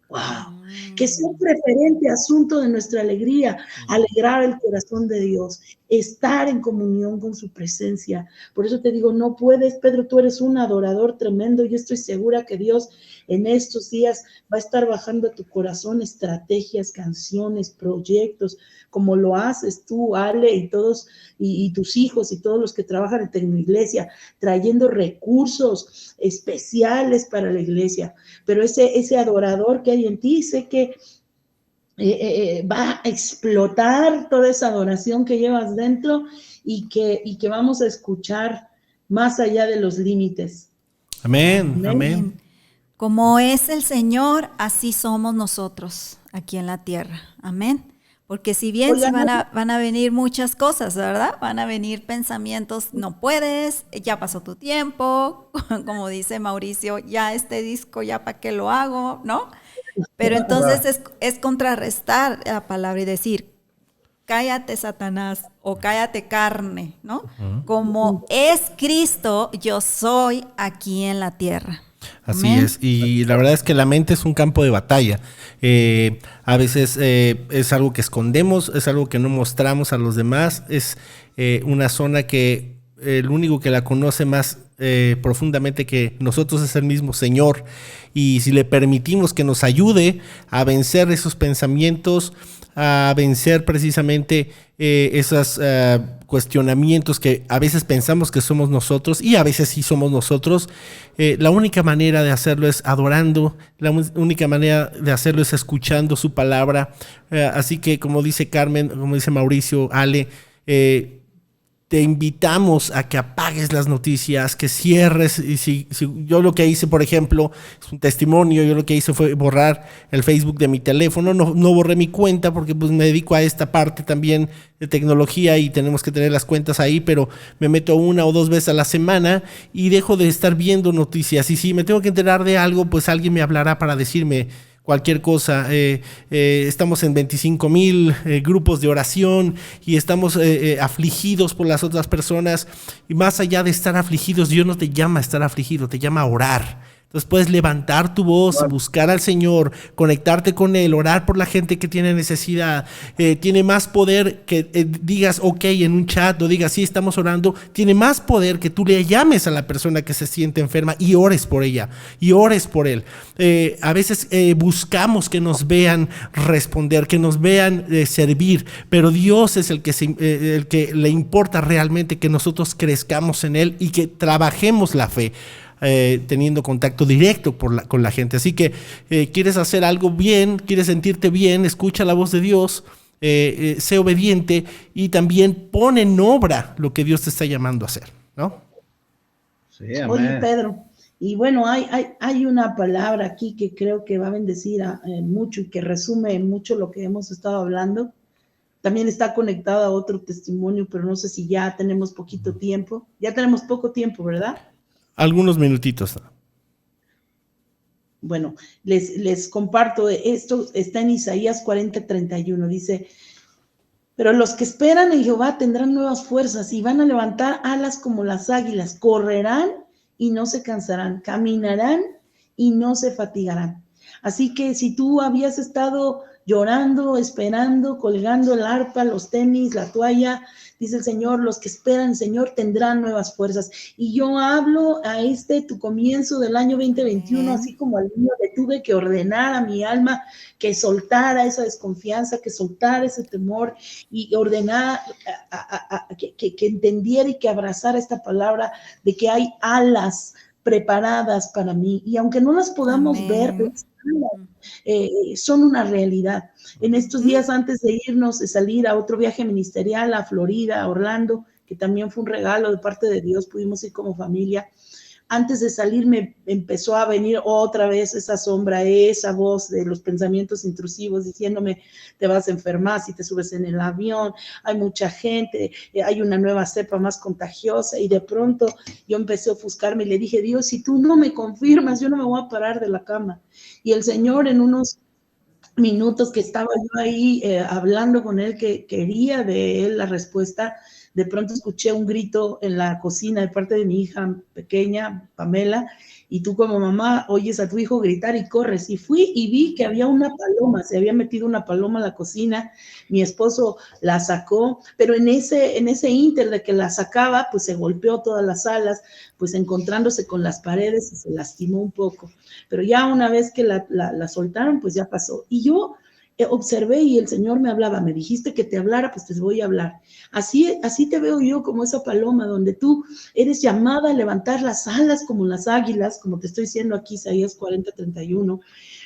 ¡Wow! Que sea un preferente asunto de nuestra alegría, alegrar el corazón de Dios, estar en comunión con su presencia. Por eso te digo, no puedes, Pedro, tú eres un adorador tremendo. Yo estoy segura que Dios en estos días va a estar bajando a tu corazón estrategias, canciones, proyectos, como lo haces tú, Ale, y todos, y tus hijos y todos los que trabajan en Tecnoiglesia, trayendo recursos especiales para la iglesia. Pero ese adorador que hay en ti, sé que va a explotar toda esa adoración que llevas dentro y que vamos a escuchar más allá de los límites. Amén, amén. Como es el Señor, así somos nosotros aquí en la tierra. Amén. Porque si bien van a venir muchas cosas, ¿verdad? Van a venir pensamientos, no puedes, ya pasó tu tiempo, como dice Mauricio, ya este disco, ya para qué lo hago, ¿no? Pero entonces es contrarrestar la palabra y decir, cállate Satanás o cállate carne, ¿no? Como es Cristo, yo soy aquí en la tierra. Así Amén. es, y la verdad es que la mente es un campo de batalla. A veces es algo que escondemos, es algo que no mostramos a los demás, es una zona que el único que la conoce más profundamente que nosotros es el mismo Señor. Y si le permitimos que nos ayude a vencer esos pensamientos, a vencer precisamente esos cuestionamientos que a veces pensamos que somos nosotros y a veces sí somos nosotros, la única manera de hacerlo es adorando, la única manera de hacerlo es escuchando su palabra. Así que como dice Carmen, como dice Mauricio, Ale, te invitamos a que apagues las noticias, que cierres. Y si yo lo que hice, por ejemplo, es un testimonio, yo lo que hice fue borrar el Facebook de mi teléfono, no borré mi cuenta porque pues me dedico a esta parte también de tecnología y tenemos que tener las cuentas ahí, pero me meto 1 o 2 veces a la semana y dejo de estar viendo noticias. Y si me tengo que enterar de algo, pues alguien me hablará para decirme cualquier cosa. Estamos en 25,000 grupos de oración y estamos afligidos por las otras personas, y más allá de estar afligidos, Dios no te llama a estar afligido, te llama a orar. Entonces puedes levantar tu voz, buscar al Señor, conectarte con Él, orar por la gente que tiene necesidad. Tiene más poder que digas ok en un chat o digas sí, estamos orando. Tiene más poder que tú le llames a la persona que se siente enferma y ores por ella y ores por él. A veces buscamos que nos vean responder, que nos vean servir, pero Dios es el que le importa realmente que nosotros crezcamos en Él y que trabajemos la fe. Teniendo contacto directo con la gente. Así que quieres hacer algo bien, quieres sentirte bien, escucha la voz de Dios, sé obediente y también pon en obra lo que Dios te está llamando a hacer, ¿no? Sí, amén. Oye, Pedro, y bueno, hay una palabra aquí que creo que va a bendecir mucho y que resume mucho lo que hemos estado hablando. También está conectada a otro testimonio, pero no sé si ya tenemos poquito tiempo. Ya tenemos poco tiempo, ¿verdad? Algunos minutitos. Bueno, les comparto, esto está en Isaías 40:31, dice, pero los que esperan en Jehová tendrán nuevas fuerzas y van a levantar alas como las águilas, correrán y no se cansarán, caminarán y no se fatigarán. Así que si tú habías estado llorando, esperando, colgando el arpa, los tenis, la toalla, dice el Señor, los que esperan, Señor, tendrán nuevas fuerzas. Y yo hablo a tu comienzo del año 2021, así como al mío, le tuve que ordenar a mi alma que soltara esa desconfianza, que soltara ese temor y ordenar que entendiera y que abrazara esta palabra de que hay alas preparadas para mí. Y aunque no las podamos ver, son una realidad. En estos días antes de irnos, de salir a otro viaje ministerial a Florida, a Orlando, que también fue un regalo de parte de Dios, pudimos ir como familia. Antes de salir me empezó a venir otra vez esa sombra, esa voz de los pensamientos intrusivos diciéndome, te vas a enfermar si te subes en el avión, hay mucha gente, hay una nueva cepa más contagiosa, y de pronto yo empecé a ofuscarme y le dije, Dios, si tú no me confirmas, yo no me voy a parar de la cama. Y el Señor, en unos minutos que estaba yo ahí hablando con él, que quería de él la respuesta, de pronto escuché un grito en la cocina de parte de mi hija pequeña, Pamela, y tú como mamá oyes a tu hijo gritar y corres. Y fui y vi que había una paloma, se había metido una paloma a la cocina, mi esposo la sacó, pero en ese ínter de que la sacaba, pues se golpeó todas las alas, pues encontrándose con las paredes y se lastimó un poco. Pero ya una vez que la soltaron, pues ya pasó. Y yo observé y el Señor me hablaba, me dijiste que te hablara, pues te voy a hablar. Así te veo yo como esa paloma, donde tú eres llamada a levantar las alas como las águilas, como te estoy diciendo aquí, Isaías 40:31,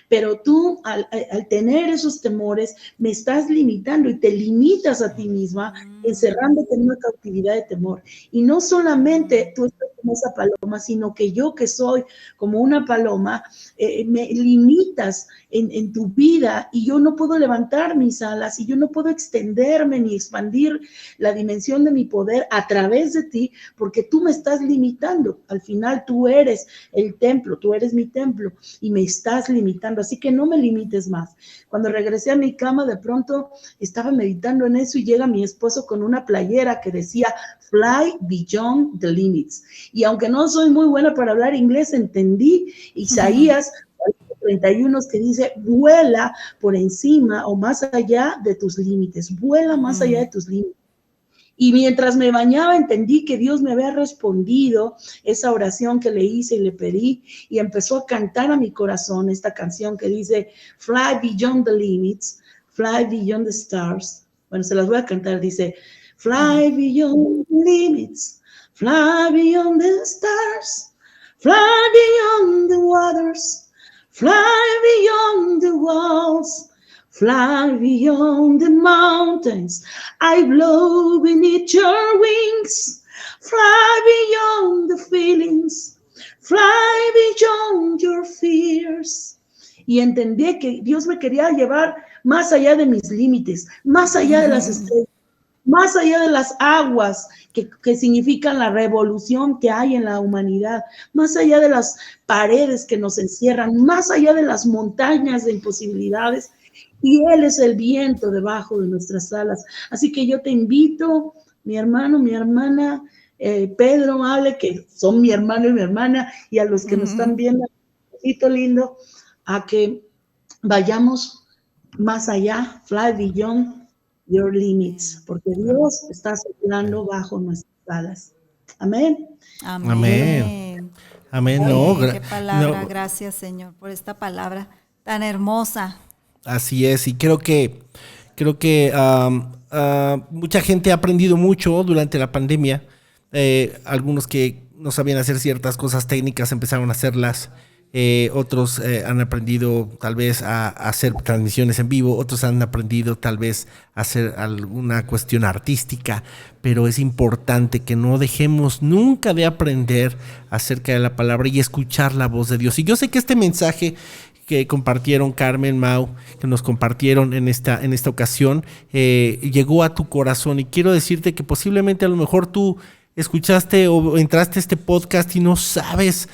pero tú al tener esos temores me estás limitando y te limitas a ti misma, encerrándote en una cautividad de temor. Y no solamente tú estás como esa paloma, sino que yo que soy como una paloma, me limitas en tu vida y yo no puedo levantar mis alas y yo no puedo extenderme ni expandir la dimensión de mi poder a través de ti, porque tú me estás limitando. Al final tú eres el templo, tú eres mi templo y me estás limitando, así que no me limites más. Cuando regresé a mi cama, de pronto estaba meditando en eso y llega mi esposo con una playera que decía Fly Beyond the Limits, y y aunque no soy muy buena para hablar inglés, entendí Isaías 31 que dice, vuela por encima o más allá de tus límites, vuela más allá de tus límites. Y mientras me bañaba entendí que Dios me había respondido esa oración que le hice y le pedí, y empezó a cantar a mi corazón esta canción que dice, Fly beyond the limits, fly beyond the stars. Bueno, se las voy a cantar, dice, Fly beyond the limits, fly beyond the stars, fly beyond the waters, fly beyond the walls, fly beyond the mountains, I blow beneath your wings, fly beyond the feelings, fly beyond your fears. Y entendí que Dios me quería llevar más allá de mis límites, más allá de las estrellas, más allá de las aguas que significan la revolución que hay en la humanidad, más allá de las paredes que nos encierran, más allá de las montañas de imposibilidades, y Él es el viento debajo de nuestras alas. Así que yo te invito, mi hermano, mi hermana, Pedro, Ale, que son mi hermano y mi hermana, y a los que nos están viendo, lindo, a que vayamos más allá, fly beyond your limits, porque Dios está soplando bajo nuestras alas. Amén. Amén. Amén. No, Qué palabra, no. Gracias, Señor, por esta palabra tan hermosa. Así es, y creo que mucha gente ha aprendido mucho durante la pandemia. Algunos que no sabían hacer ciertas cosas técnicas empezaron a hacerlas. Otros han aprendido tal vez a hacer transmisiones en vivo, otros han aprendido tal vez a hacer alguna cuestión artística, pero es importante que no dejemos nunca de aprender acerca de la palabra y escuchar la voz de Dios. Y yo sé que este mensaje que compartieron Carmen, Mau, que nos compartieron en esta ocasión, llegó a tu corazón, y quiero decirte que posiblemente a lo mejor tú escuchaste o entraste a este podcast y no sabías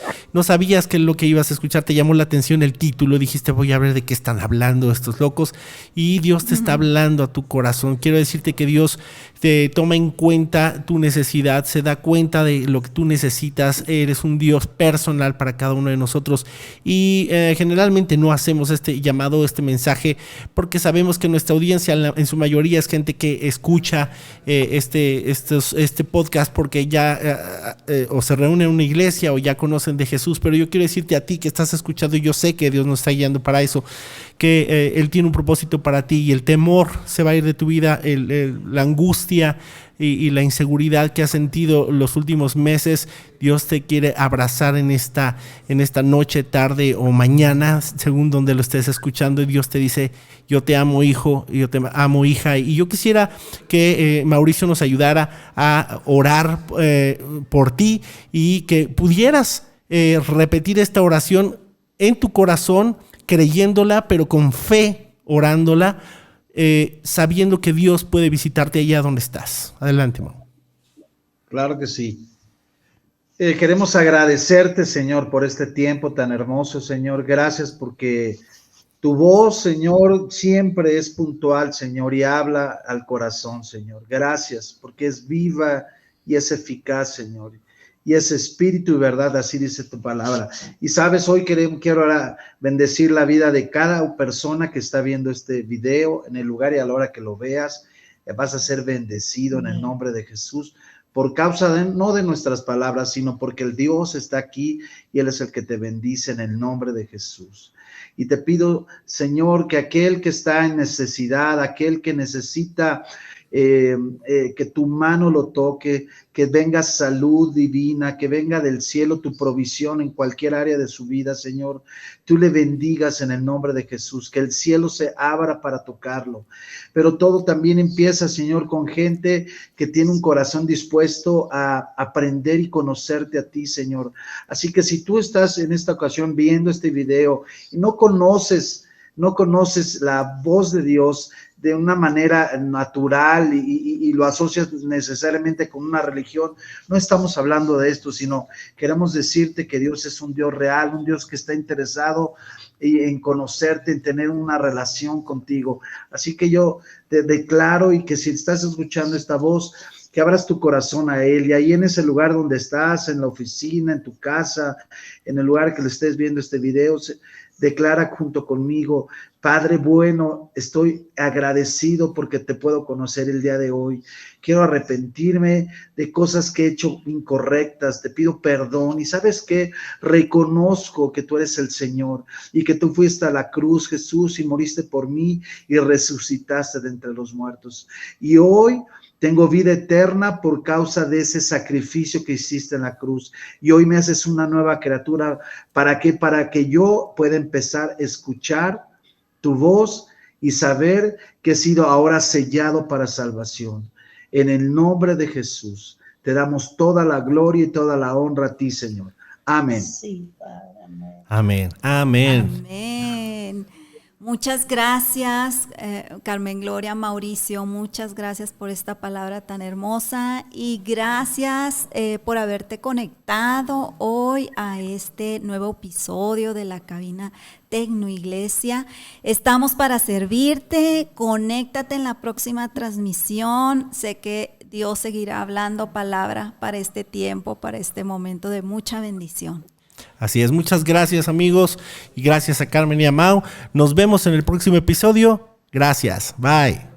que lo que ibas a escuchar te llamó la atención el título, dijiste voy a ver de qué están hablando estos locos, y Dios te está hablando a tu corazón. Quiero decirte que Dios te toma en cuenta tu necesidad, se da cuenta de lo que tú necesitas. Eres un Dios personal para cada uno de nosotros, y generalmente no hacemos este llamado, este mensaje, porque sabemos que nuestra audiencia en su mayoría es gente que escucha este podcast porque ya o se reúnen en una iglesia o ya conocen de Jesús. Pero yo quiero decirte a ti que estás escuchando, y yo sé que Dios nos está guiando para eso, que Él tiene un propósito para ti, y el temor se va a ir de tu vida, la angustia y la inseguridad que has sentido los últimos meses. Dios te quiere abrazar en esta noche, tarde o mañana, según donde lo estés escuchando, y Dios te dice, yo te amo, hijo, y yo te amo, hija. Y yo quisiera que Mauricio nos ayudara a orar por ti, y que pudieras repetir esta oración en tu corazón, creyéndola, pero con fe, orándola, sabiendo que Dios puede visitarte allá donde estás. Adelante, Mau. Claro que sí. Queremos agradecerte, Señor, por este tiempo tan hermoso, Señor. Gracias porque tu voz, Señor, siempre es puntual, Señor, y habla al corazón, Señor. Gracias porque es viva y es eficaz, Señor, y es espíritu y verdad, así dice tu palabra. Y sabes, hoy quiero ahora bendecir la vida de cada persona que está viendo este video, en el lugar y a la hora que lo veas. Vas a ser bendecido en el nombre de Jesús, por causa no de nuestras palabras, sino porque el Dios está aquí y Él es el que te bendice en el nombre de Jesús. Y te pido, Señor, que aquel que está en necesidad, aquel que necesita que tu mano lo toque, que venga salud divina, que venga del cielo tu provisión en cualquier área de su vida, Señor. Tú le bendigas en el nombre de Jesús, que el cielo se abra para tocarlo. Pero todo también empieza, Señor, con gente que tiene un corazón dispuesto a aprender y conocerte a ti, Señor. Así que si tú estás en esta ocasión viendo este video y no conoces la voz de Dios de una manera natural y lo asocias necesariamente con una religión, no estamos hablando de esto, sino queremos decirte que Dios es un Dios real, un Dios que está interesado en conocerte, en tener una relación contigo. Así que yo te declaro, y que si estás escuchando esta voz que abras tu corazón a Él, y ahí en ese lugar donde estás, en la oficina, en tu casa, en el lugar que le estés viendo este video, declara junto conmigo: Padre bueno, estoy agradecido porque te puedo conocer el día de hoy. Quiero arrepentirme de cosas que he hecho incorrectas, te pido perdón, y ¿sabes qué? Reconozco que tú eres el Señor y que tú fuiste a la cruz, Jesús, y moriste por mí y resucitaste de entre los muertos. Y hoy tengo vida eterna por causa de ese sacrificio que hiciste en la cruz. Y hoy me haces una nueva criatura. ¿Para qué? Para que yo pueda empezar a escuchar tu voz y saber que he sido ahora sellado para salvación. En el nombre de Jesús, te damos toda la gloria y toda la honra a ti, Señor. Amén. Sí, Padre, amén. Amén, amén. Amén. Muchas gracias, Carmen Gloria, Mauricio, muchas gracias por esta palabra tan hermosa y gracias por haberte conectado hoy a este nuevo episodio de la Cabina Tecno Iglesia. Estamos para servirte, conéctate en la próxima transmisión, sé que Dios seguirá hablando palabra para este tiempo, para este momento de mucha bendición. Así es, muchas gracias amigos y gracias a Carmen y a Mau. Nos vemos en el próximo episodio. Gracias, bye.